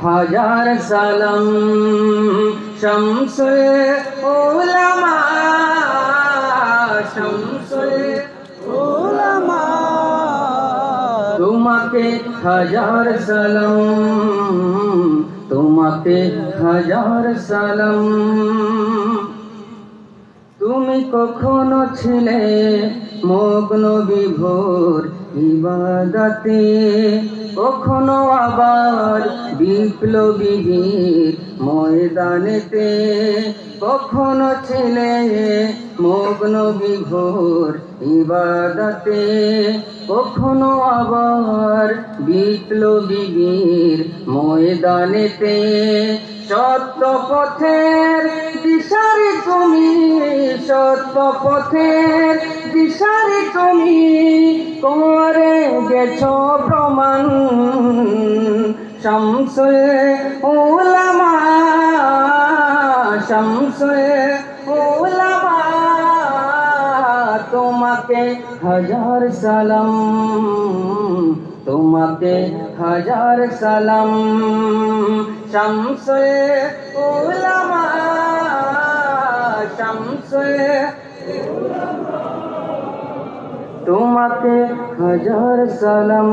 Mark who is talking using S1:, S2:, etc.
S1: হাজার সালাম শামসুল উলামা শামসুল উলামা তোমাকে হাজার সালাম তোমাকে হাজার সালাম তুমি কখনো ছিলে মগ্ন বিভোর ইবাদতে কখনো আবার বিপ্লবী বীর ময়দানেতে কখনো ছিলে মগ্ন বিভোর ইবাদতে কখনো আবার বিপ্লবী বীর ময়দানেতে সত্য পথের দিশারি তুমি সত্য পথের দিশারি তুমি করে গেছো প্রমাণ শামসুল উলামা শামসুল উলামা তোমাকে হাজার সালাম তোমাকে হাজার সালাম শামসুল উলামা শামসুল তোমাকে হাজার সালাম।